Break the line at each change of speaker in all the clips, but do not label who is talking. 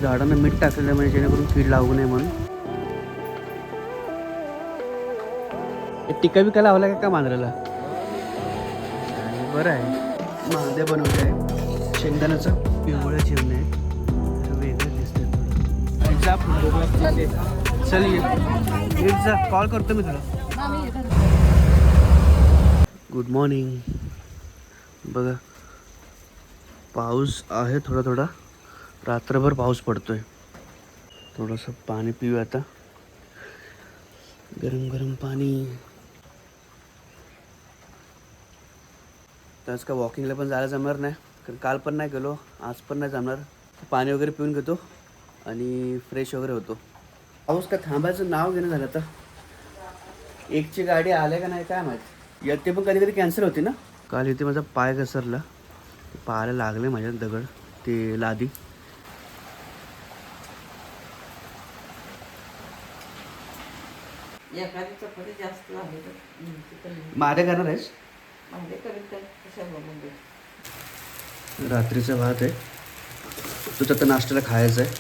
झाडांना मीठ टाकलेलं म्हणजे जेणेकरून कीड लागू नये म्हणून. टिका बिका लावला का मांजराला? बरं आहे. मांद्या बनवले आहे शेंगदाण्याचं, पिवळ्या चिमणे वेगळं दिसतंय थोडं. जा पुढे. चल ये जा, कॉल करतो मी तुला. Good morning. बघा पाऊस आहे थोडा थोडा, रात्रभर पाऊस पडतोय. थोडंसं पाणी पिऊ आता, गरम गरम पाणी. आज का वॉकिंगला पण जायला जमणार नाही, कारण काल पण नाही गेलो, आज पण नाही जमणार. पाणी वगैरे पिऊन घेतो आणि फ्रेश वगैरे होतो. पाऊस का थांबायचं नाव घेणं झालं. आता एकची गाडी आल्या का नाही काय माहीत. येते पण कधी कधी कॅन्सल होती ना. काल इथे माझा पाय घसरला, पायाला लागले माझ्या दगड, ते लादी. माझ्या करणार आहेस? रात्रीचा भात आहे, तुझं आता नाश्त्याला खायचं आहे.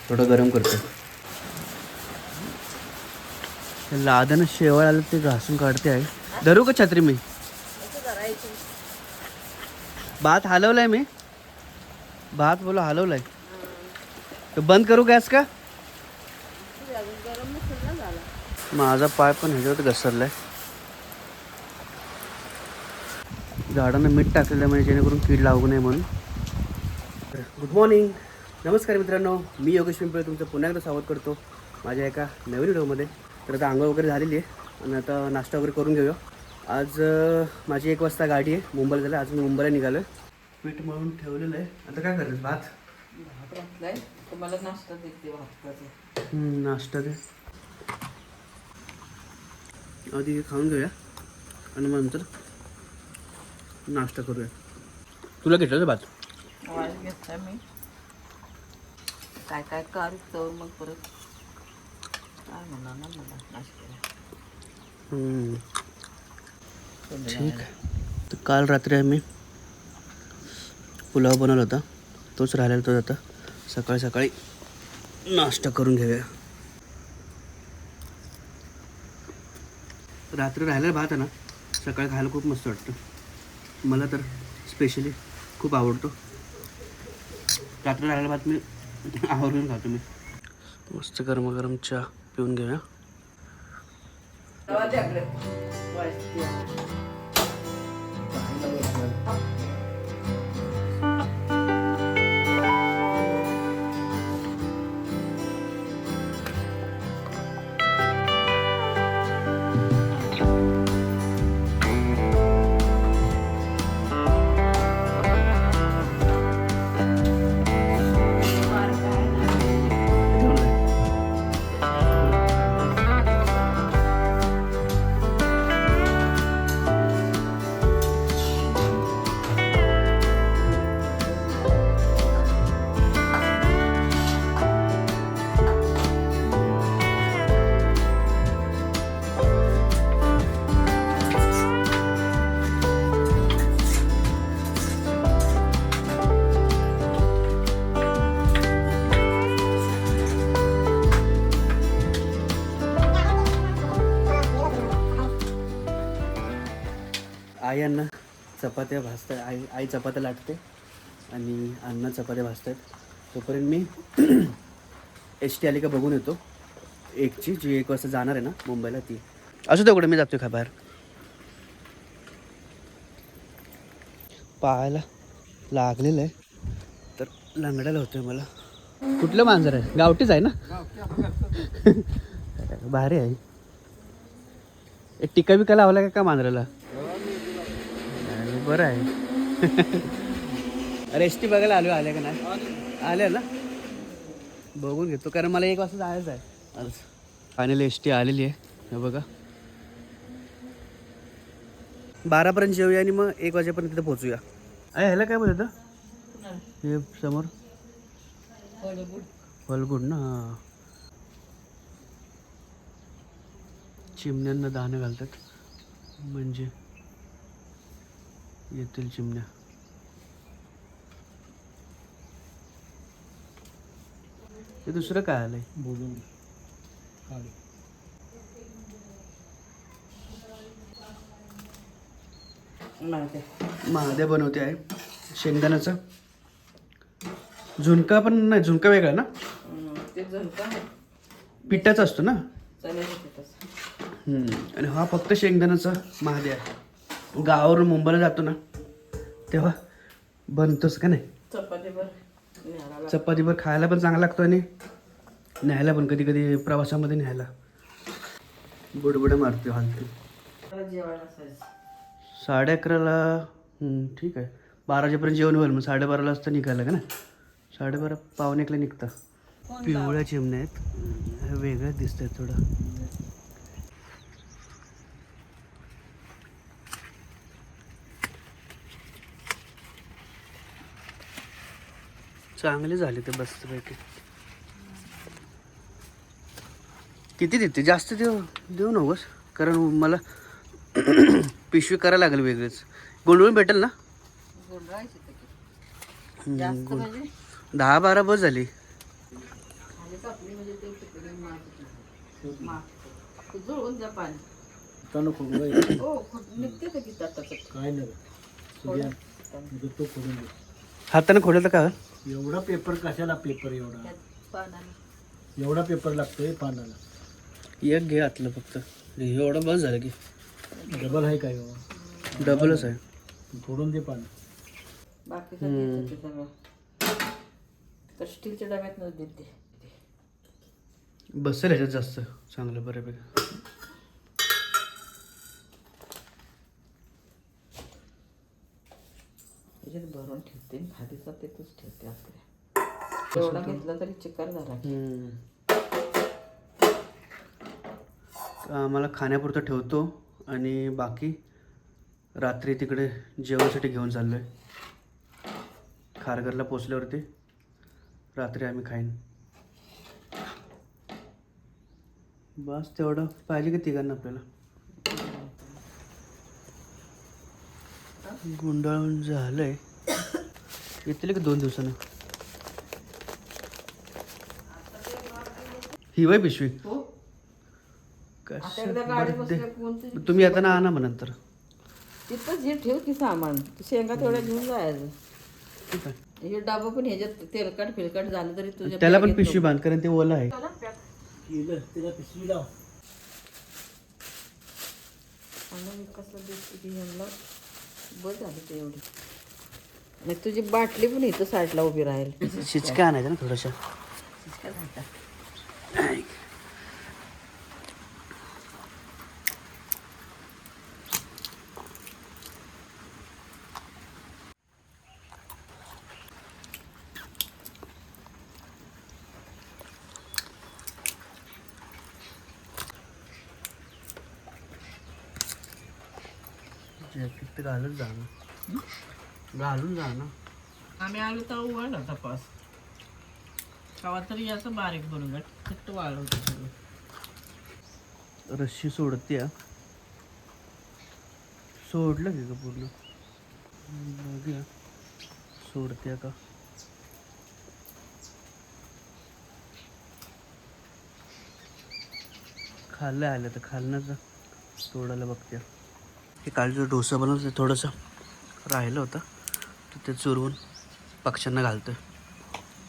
थोडं गरम करतो. लाद्यानं शेवाळ आलं ते घासून काढते आहे. धरू का छत्री मी? भात हलवलाय मी, भात बोला हलवलाय. तर बंद करू गॅस का? माझा पाय पण ह्याच्यावर घसरलाय. झाडांना मीठ टाकलेलं म्हणजे जेणेकरून कीड लागू नये म्हणून. गुड मॉर्निंग, नमस्कार मित्रांनो, मी योगेश पिंपळे तुमचं पुन्हा एकदा स्वागत करतो माझ्या एका नवीन व्हिडिओमध्ये. तर आता आंघोळ वगैरे झालेली आहे आणि आता नाश्ता वगैरे करून घेऊया. आज माझी 1 वाजता गाडी आहे मुंबईला जायला. आज मी मुंबईला निघालो आहे. पीठ मळून ठेवलेलं आहे. आता काय करायचं? भात घातलाय. तुम्हाला नाश्ता देते. नाश्ता दे आधी खाऊन घेऊया आणि मग नंतर नाश्ता करूया. तुला घेतलं भात?
घेतला मी. काय काय कर मग परत काय म्हणा ना मला नाश्ता.
ठीक आहे. तर काल रात्री आम्ही पुलाव बनवला होता, तोच राहिलेला. तो आता सकाळी सकाळी नाश्ता करून घेऊया. रात्री राहिलेला भात आहे ना, सकाळी खायला खूप मस्त वाटतं. मला तर स्पेशली खूप आवडतो. रात्री राहिलेला भात मी आवडून खातो. मी मस्त गरमागरम चहा पिऊन घेऊया. आई अण्णा चपात्या भाजतात. आई चपात्या लाटते आणि अण्णा चपात्या भाजतात. तोपर्यंत मी एस टी आली का बघून येतो, एकची जी 1 वाजता जाणार आहे ना मुंबईला, ती. असं तेवढं मी जातोय का बाहेर. पायाला लागलेलं आहे तर लंगड्याला होतोय मला. कुठलं मांजर आहे? गावठीच आहे ना? भारी आहे. एक टिका बिका लावला का मांजराला? बरं आहे. अरे एस टी बघायला आल्या का नाही? आल्या ना, बघून घेतो, कारण मला 1 वाजता जायचं आहे आज. फायनली एस टी आलेली आहे. हे बघा, 12पर्यंत जेऊया आणि मग 1 वाजेपर्यंत तिथे पोहोचूया. अरे ह्याला काय बोलत हे समोर? फलगुड ना. चिमण्यांना दाणे घालतात म्हणजे येतील चिमण्या. ते दुसरं काय आलंय?
बोलून काढ.
महाद्या बनवते आहे शेंगदाण्याचा. झुणका पण नाही, झुणका वेगळा ना,
ते झुणका
पिठाचा असतो ना.
चण्याच्या पिठाचं.
आणि हा फक्त शेंगदाण्याचा महाद्या आहे. गावावरून मुंबईला जातो ना तेव्हा बनतोच का नाही.
चपातीवर न्यायला
चपातीवर खायला पण चांगला लागतो आणि न्यायला पण कधी कधी प्रवासामध्ये न्यायला बुडबुडं मारते हालते.
लागलं. जेवायला असायचं.
11:30ला ठीक आहे. 12 वाजेपर्यंत जेवण होईल, मग 12:30ला असतं निघायला का ना. 12:30 पावणे 1ला निघतं. पिवळ्या चिमण्या आहेत, हे वेगळ्या दिसत आहेत थोडं. चांगले झाले ते बसपैकी. किती देते? जास्त देऊ नकोस, कारण मला पिशवी करायला लागेल वेगळीच. गोंडळून भेटेल ना?
गुंडाळायची ते. जास्त म्हणजे
10-12 बस झाली.
खाली कापली म्हणजे ते तिकडे माग जुळवून द्या पाणी.
त्यानं खोडून जाईल.
हो निघते तर की ताटाचं.
काय नाही सूर्या, तो खोडून दे.
हाताने खोडलं तर का?
एवढा पेपर कशाला? पेपर एवढा
पानाने
एवढा पेपर लागतोय पानाला.
एक घे आतलं फक्त, एवढं बस झालं की.
डबल आहे काय हो?
डबलच आहे.
फोडून दे पान.
बाकीचं देतं ते सगळं. तर स्टीलच्या डब्यात न देते.
बसेल ह्याच्यात जास्त चांगलं बऱ्यापैकी.
त्याच्यात भरून ठेवते खालीचा तेच ठेवते आपल्या. एवढा घेतला तरी चिकार झाला.
आम्हाला खाण्यापुरतं ठेवतो आणि बाकी रात्री तिकडे जेवणासाठी घेऊन चाललो आहे. खारघरला पोचल्यावरती रात्री आम्ही खाईन. बस तेवढं पाहिजे की तिघांना आपल्याला. गुंडाळून झालंय, येतील की 2 दिवसानं. ही वय पिशवी
हो आता
कसं
एकदा गाडी
birthday?
बसल्या कोणतं
तुम्ही येताना आणा मग नंतर.
तिथं जे ठेव की सामान तू शेंगा तेवढ्या घेऊन जायचं.
ठीक आहे.
हे डबा पण ह्याच्यात तेलकट फिलकट झालं तरी तुझ्या
त्याला पण
बॅगेत
पिशवी बांध, कारण ते ओलं आहे.
केलं त्याला पिशवी लाव.
आणि कसं दिसतं की ह्यांना बस झाली ते एवढी. आणि तुझी बाटली पण इथं साईडला उभी राहील.
शिचका आणायचा ना थोड्याशा. जॅकेट तर घालून जा ना, घालून जा ना.
आम्ही आलो तर उघडला तपास कवा तरी असं बारीक बनून घट्ट वाळवतो सगळं.
रस्सी सोडते. सोडलं की का पूर्ण? बघूया सोडते का. खाल्लं आलं तर खालनं सोडायला बघते. हे काल जो डोसा बनवलं ते थोडंसं राहिलं होतं, तर ते चुरवून पक्ष्यांना घालतं.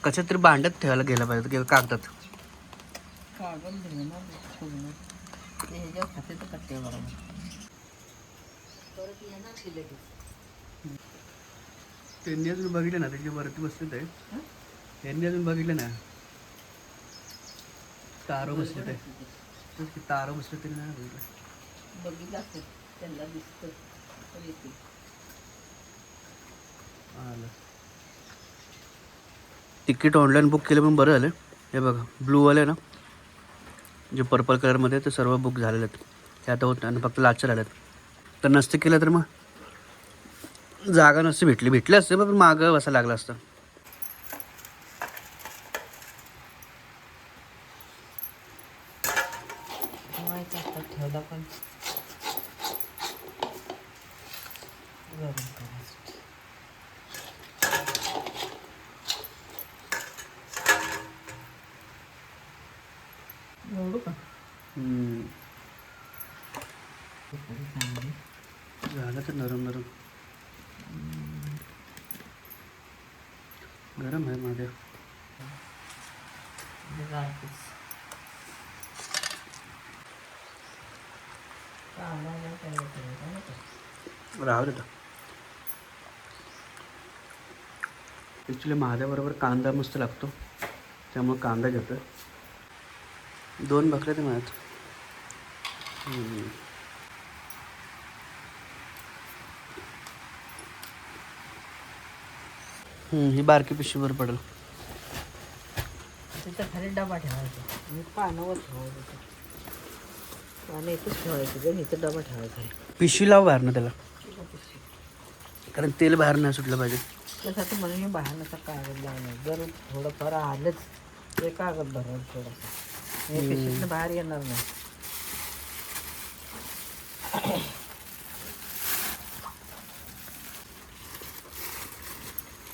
कशात तरी भांड्यात ठेवायला गेलं पाहिजे किंवा कागदात.
कागद ह्याच्यावर खाते तर कट्टे बरोबर. परत येणार की लगेच.
त्यांनी अजून बघितलं ना, त्याची वरती बसले ते. त्यांनी अजून बघितलं ना, तारो बसले ते. तारो बसले तरी नाही बघितलं.
बघितलं असेल त्यांना दिसतं तर येते.
आलं. तिकीट ऑनलाईन बुक केलं पण बरं झालं. हे बघा ब्लूवाले ना, जे पर्पल कलरमध्ये ते सर्व बुक झालेले आहेत. ते आता होत नाही, फक्त लास्ट राहिलेत. तर नसते केलं तर मग जागा नसते भेटली असते, पण मागं बसायला लागलं असतं.
ठेवला पण गरम करायचं. एवढं का
झालं तर नरम नरम. गरम आहे माझ्या. राहू देता. ॲक्च्युली माझ्याबरोबर कांदा मस्त लागतो, त्यामुळे कांदा घेतो. 2 भाकऱ्या ते माझ्यात. ही बारकी पिशवीवर पडेल.
तिथं खाली डबा ठेवायचा. मी पानावर ठेवायचं. पानं इथंच ठेवायचं गं, इथं डबा ठेवायचा आहे.
पिशवी लाव बाहेर ना त्याला, कारण तेल बाहेर नाही सुटलं पाहिजे.
त्यासाठी म्हणून मी बाहेरचा कागद लावणार. जर थोडंफार आलंच ते कागद भरायला थोडासा, हे पिशवीतनं बाहेर येणार नाही.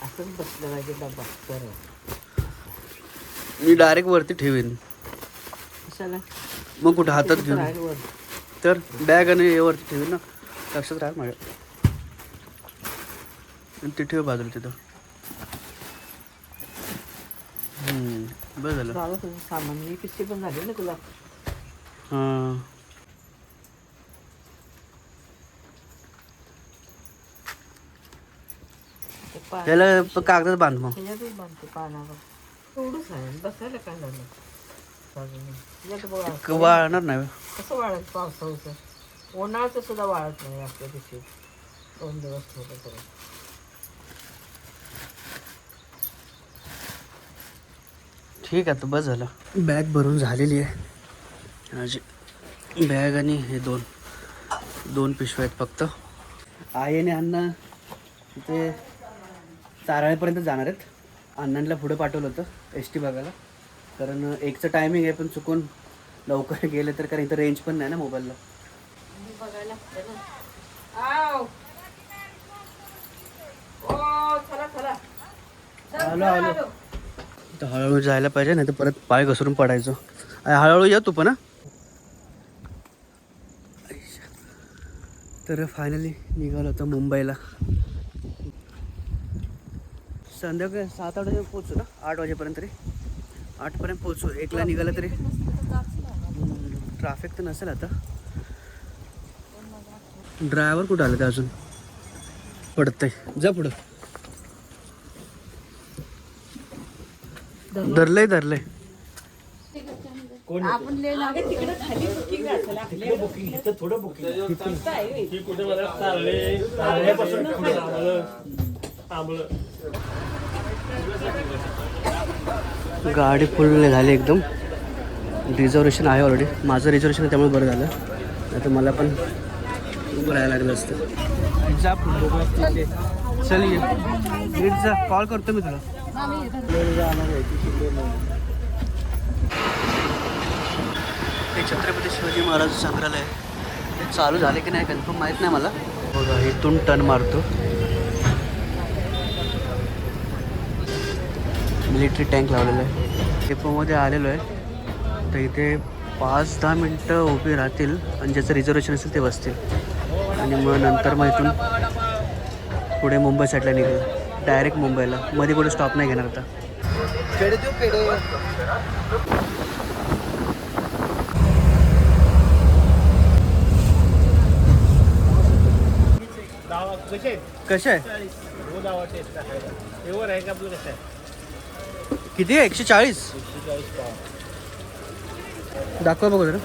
असंच बसलं पाहिजे डबा. बरं
मी डायरेक्ट वरती ठेवीन.
कशाला
मग कुठं हातात
तिथं
घेऊन,
राहील वर.
तर बॅग आणि हे वरती ठेवीन ना, लक्षात राहा माझ्या. आणि ते ठेव बाजूला तिथं. बरं झालं.
झालं तुझं सामान. मी पिशवी पण झाली ना तुला.
हां
ते पान
त्याला कागदात बांध मग.
त्याच्यातच बांधते पानावर. एवढंच आहे. बसायला काय झालं अजून? यात बघा
वाळणार नाही.
कसं वाळत पावसाचं. उन्हाळ्याचं सुद्धा वाळत नाही आपल्या पिशवीत. 2 दिवस ठेवलं तरी.
ठीक आहे, तर बस झालं. बॅग भरून झालेली आहे. माझी बॅग आणि हे 2 पिशव्या आहेत फक्त. आई आणि अण्णा तिथे ताराळेपर्यंत जाणार आहेत. अण्णांना पुढं पाठवलं होतं ST बघायला, कारण 1चं टायमिंग आहे. पण चुकून लवकर गेले तर, कारण इथं रेंज पण नाही ना मोबाईलला.
बघायला लागतं ना. आव. ओ, चला चला.
आलो. तर हळूहळू जायला पाहिजे, नाही तर परत पाय घसरून पडायचं. हळूहळू या तू पण हा. तर फायनली निघालो होतो मुंबईला. संध्याकाळी 7-8 वाजेपर्यंत पोहोचू ना, 8 वाजेपर्यंत तरी. 8पर्यंत पोहोचू. 1ला निघालं तरी ट्रॅफिक तर नसेल आता. ड्रायव्हर कुठं आलं ते अजून? पडतंय. जा पुढं. धरलंय.
आपण तिकडे खाली बुकिंग
गाडी फुल झाली एकदम. रिझर्वेशन आहे ऑलरेडी. माझं रिझर्वेशन आहे त्यामुळे बरं झालं, नाही तर मला पण उभं राहायला लागलं असतं. चल ये नीटचा कॉल करतो मी तुला. ते छत्रपती शिवाजी महाराज संग्रहालय ते चालू झाले की नाही कन्फर्म माहीत नाही मला. बघा इथून टर्न मारतो. मिलिटरी टँक लावलेला आहे. डेपोमध्ये आलेलो आहे. तर इथे 5-10 मिनटं उभी राहतील आणि ज्याचं रिझर्वेशन असेल ते बसतील. आणि मग नंतर मग इथून पुढे मुंबई साईडला निघेल, डायरेक्ट मुंबईला. मध्ये कुठे स्टॉप नाही घेणार आता. कसे आहे? किती आहे? 140. दाखवा बघू जरा.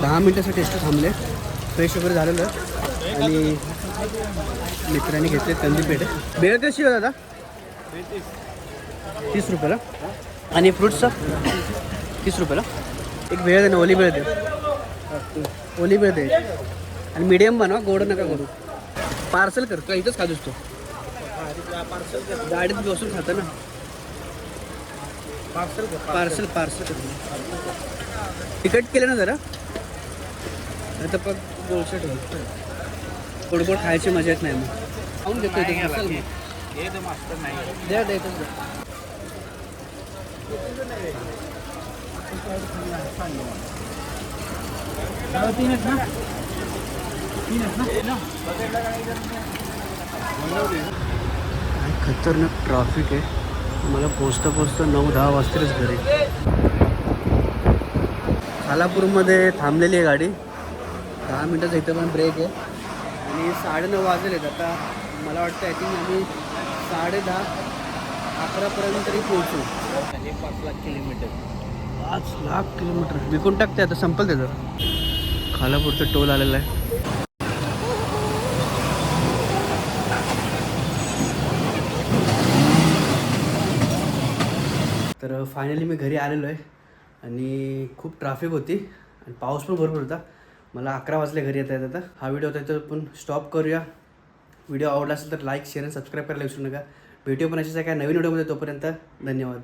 दहा मिनटासाठी टेस्ट थांबले. फ्रेश वगैरे झालेलं आणि मित्रांनी घेतले कंदी पेढे. बेळ कशी आहे दादा? 30 रुपयाला. आणि फ्रूट्सचा 30 रुपयाला. एक वेळ दे ना, ओली वेळ दे. ओली वेळ दे आणि मीडियम बनवा, गोड नका करू. पार्सल कर का? इथंच खातोस तो? गाडीत बसून खाता ना. पार्सल कर. तिकट केलं ना जरा, आता पण गोळसट होईल. गोड गोड खायची मजा येत नाही मग खाऊन घेतो इथे मसाला मग. द्या द्या इथंच द्या. काय खतरनाक ट्रॅफिक आहे. मला पोचता पोचता 9-10 वाजतीलच घरी. खालापूरमध्ये थांबलेली आहे गाडी. 10 मिनटाचा इथं पण ब्रेक आहे आणि 9:30 वाजले आहेत. आता मला वाटतं आय थिंक आम्ही 10:30-11पर्यंत तरी पोहोचू. 5,00,000 किलोमीटर विकून टाकते आता, संपल त्याचं. खालापूरचं टोल आलेलं आहे. तर फायनली मी घरी आलेलो आहे आणि खूप ट्रॅफिक होती आणि पाऊस पण भरपूर होता. मला 11 वाजले घरी येता येत. आता हा व्हिडिओ होता तर पण स्टॉप करूया. व्हिडिओ आवडला असेल तर लाईक शेअर आणि सबस्क्राईब करायला विसरू नका. भेटू पण अशाच काय नवीन व्हिडिओमध्ये. तोपर्यंत धन्यवाद.